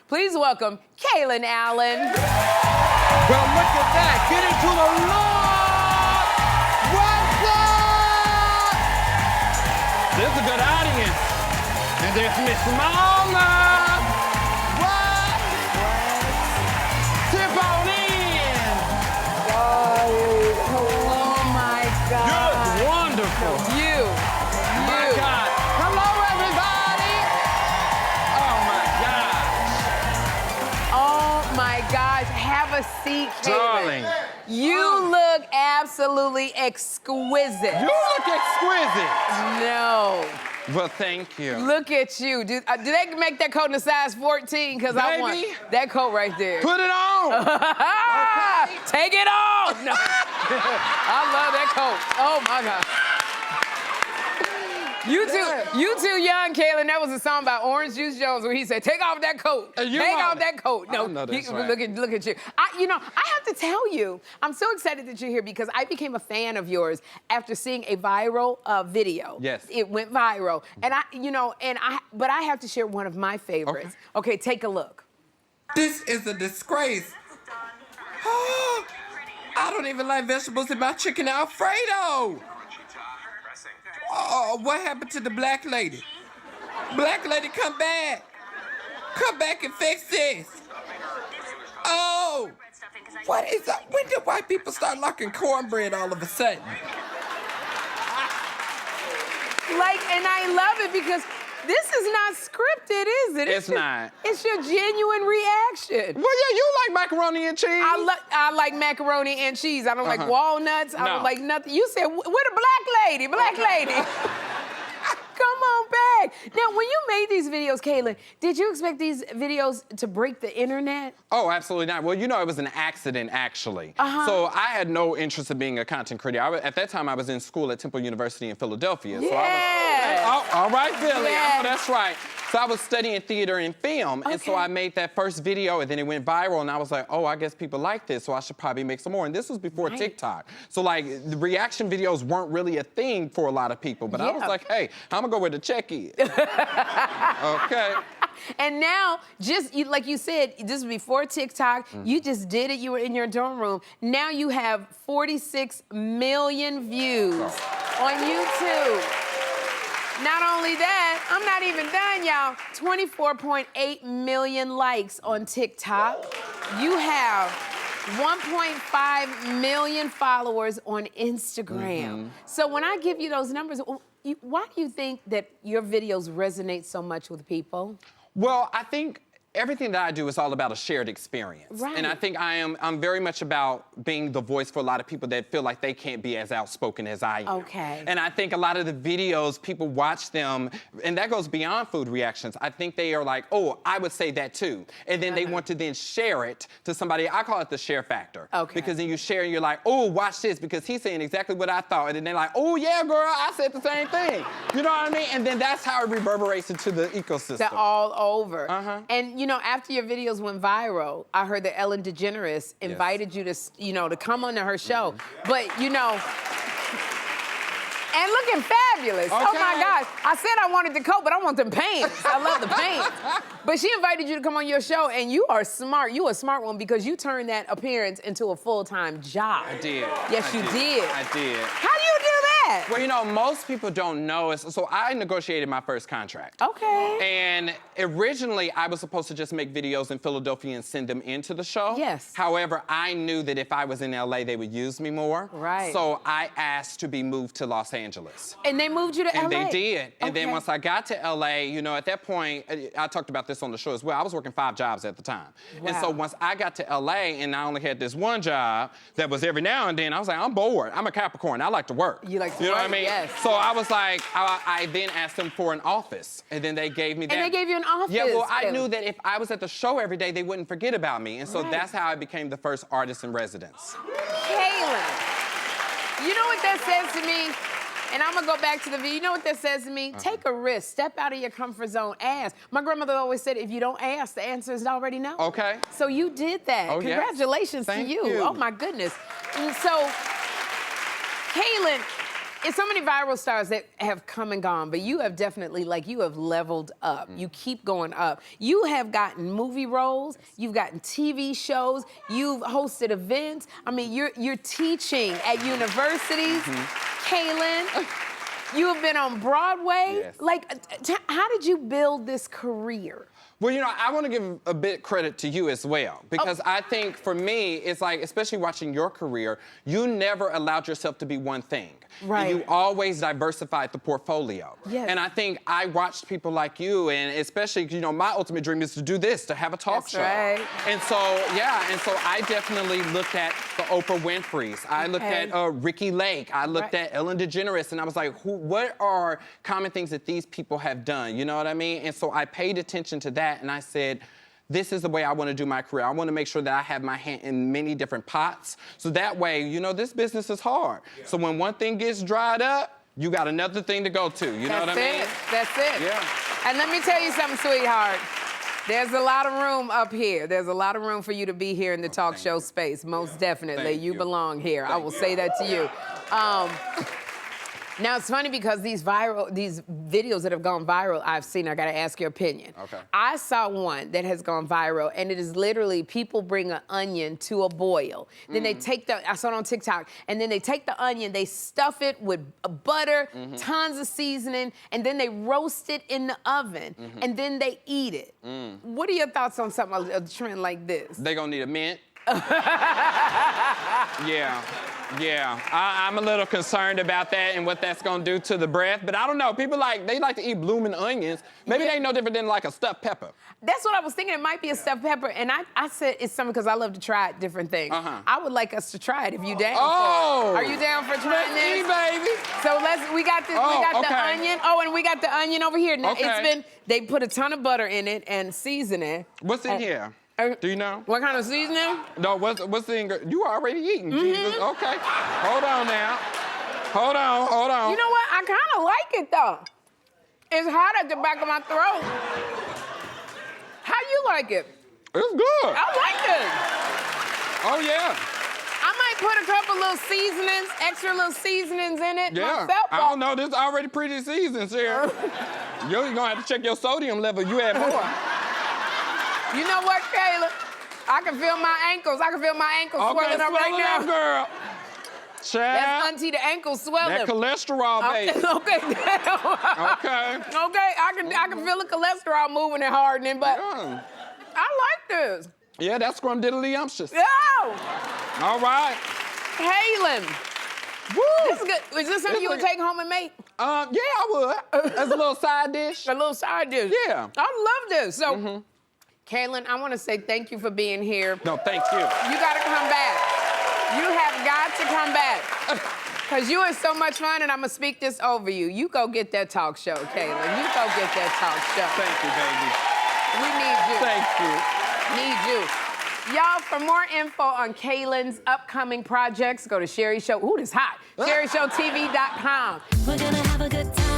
Please welcome Kalen Allen. Well, look at that. Get into the Lord. What's up? This is a good audience. And there's Miss Mama. What? Tip on in. Oh my God. Good, wonderful. You. My God. Hello, everybody. Oh, my gosh. Oh my gosh. Have a seat, Kalen. Darling. You look absolutely exquisite. You look exquisite. No. Well, thank you. Look at you. Do they make that coat in a size 14? Because I want Baby. that coat right there. Put it on. Take it off. No. I love that coat. Oh my God. You too young, Kalen. That was a song by Orange Juice Jones where he said, "Take off that coat. Take off that coat." No, that's right. look at you. I have to tell you, I'm so excited that you're here because I became a fan of yours after seeing a viral video. Yes. It went viral, and but I have to share one of my favorites. Okay, take a look. This is a disgrace. I don't even like vegetables in my chicken Alfredo. Oh, what happened to the black lady? Black lady, come back. Come back and fix this. Oh, what is that? When did white people start liking cornbread all of a sudden? And I love it because this is not scripted, is it? It's not. It's your genuine reaction. Well, yeah, you like macaroni and cheese. I like macaroni and cheese. I don't like walnuts. I don't like nothing. You said, where the black lady? Black lady. Come on back. Now, when you made these videos, Kalen, did you expect these videos to break the internet? Oh, absolutely not. Well, you know, it was an accident, actually. So I had no interest in being a content creator. At that time, I was in school at Temple University in Philadelphia. Yeah. So I was, all right, Philly. Yeah. I know that's right. So I was studying theater and film, and so I made that first video, and then it went viral, and I was like, oh, I guess people like this, so I should probably make some more. And this was before TikTok. So, like, the reaction videos weren't really a thing for a lot of people, but I was like, hey, I'm gonna go where the check is. Okay. And now, like you said, this was before TikTok. You just did it. You were in your dorm room. Now you have 46 million views on YouTube. Not only that, I'm not even done, y'all. 24.8 million likes on TikTok. You have 1.5 million followers on Instagram. So when I give you those numbers, why do you think that your videos resonate so much with people? Well, I think everything that I do is all about a shared experience. Right. And I think I'm very much about being the voice for a lot of people that feel like they can't be as outspoken as I am. Okay. And I think a lot of the videos, people watch them, and that goes beyond food reactions. I think they are like, oh, I would say that too. And then they want to then share it to somebody. I call it the share factor. Okay. Because then you share and you're like, oh, watch this because he's saying exactly what I thought. And then they're like, oh, yeah, girl, I said the same thing. You know what I mean? And then that's how it reverberates into the ecosystem. They're all over. And, you know, after your videos went viral, I heard that Ellen DeGeneres invited you to, to come onto her show. But, and looking fabulous. Oh my gosh. I said I wanted the coat, but I want them pants. I love the pants. But she invited you to come on your show, and you are smart. You a smart one because you turned that appearance into a full-time job. I did. Yes, you did. I did. How do you do that? Well, most people don't know. So I negotiated my first contract. Okay. And originally, I was supposed to just make videos in Philadelphia and send them into the show. Yes. However, I knew that if I was in LA, they would use me more. Right. So I asked to be moved to Los Angeles. And they moved you to LA? And they did. And then once I got to LA, at that point, I talked about this on the show as well, I was working 5 jobs at the time. Wow. And so once I got to LA and I only had this one job that was every now and then, I was like, I'm bored. I'm a Capricorn. I like to work. You like to know work? what I mean? Yes. So I was like, I then asked them for an office. And then they gave me that. And they gave you an office? Yeah, well, I knew that if I was at the show every day, they wouldn't forget about me. And so that's how I became the first artist in residence. Kalen, you know what that says to me? And I'm gonna go back to the video. You know what that says to me? Take a risk. Step out of your comfort zone. Ask. My grandmother always said, if you don't ask, the answer is already no. Okay. So you did that. Oh, Congratulations yes. to Thank you. you. Oh, my goodness. And so, Kalen, It's so many viral stars that have come and gone, but you have definitely, like, you have leveled up. You keep going up. You have gotten movie roles, you've gotten TV shows, you've hosted events. I mean, you're teaching at universities. Kalen, you have been on Broadway. Yes. Like, how did you build this career? Well, you know, I want to give a bit credit to you as well, because I think for me, it's like, especially watching your career, you never allowed yourself to be one thing. Right. You always diversified the portfolio. Yes. And I think I watched people like you, and especially, you know, my ultimate dream is to do this, to have a talk show. Right. And so, yeah, and so I definitely looked at the Oprah Winfrey's. I looked at Ricky Lake. I looked at Ellen DeGeneres, and I was like, what are common things that these people have done? You know what I mean? And so I paid attention to that, and I said, this is the way I want to do my career. I want to make sure that I have my hand in many different pots. So that way, you know, this business is hard. Yeah. So when one thing gets dried up, you got another thing to go to. You know what I mean? That's it. Yeah. And let me tell you something, sweetheart. There's a lot of room up here. There's a lot of room for you to be here in the talk show space. Most definitely. You belong here. I will say that to you. Now, it's funny because these videos that have gone viral, I've seen, I gotta ask your opinion. Okay. I saw one that has gone viral, and it is literally people bring an onion to a boil. Then they take I saw it on TikTok, and then they take the onion, they stuff it with butter, tons of seasoning, and then they roast it in the oven, and then they eat it. What are your thoughts on something, a trend like this? They gonna need a mint. Yeah, I'm a little concerned about that and what that's gonna do to the breath, but I don't know. People they like to eat blooming onions. Maybe they ain't no different than like a stuffed pepper. That's what I was thinking. It might be a stuffed pepper, and I said it's something because I love to try different things. I would like us to try it if you down for it. Are you down for trying this? Baby. So we got this, we got the onion. Oh, and we got the onion over here. Now they put a ton of butter in it and seasoning. What's in here? Do you know? What kind of seasoning? No, what's the ingredient? You already eating, Jesus. Okay. Hold on now. Hold on. You know what? I kind of like it, though. It's hot at the back of my throat. How you like it? It's good. I like it. Oh, yeah. I might put a couple little seasonings, extra little seasonings in it myself. I don't know. This is already pretty seasoned, Sherri. You're going to have to check your sodium level. You add more. You know what, Kayla? I can feel my ankles. I can feel my ankles swelling up right now. Girl. Child. That's auntie the ankle swelling. That cholesterol, baby. Okay. Okay, I can feel the cholesterol moving and hardening, but I like this. Yeah, that's scrumdiddlyumptious. Oh! All right. Kalen. Woo! This is good. Is this something you would take home and make? Yeah, I would. As a little side dish. A little side dish. Yeah. I love this. So, Kalen, I want to say thank you for being here. No, thank you. You got to come back. You have got to come back. Because you are so much fun, and I'm going to speak this over you. You go get that talk show, Kalen. You go get that talk show. Thank you, baby. We need you. Thank you. Need you. Y'all, for more info on Kalen's upcoming projects, go to Sherri Show. Ooh, this hot. SherriShowTV.com. We're gonna have a good time.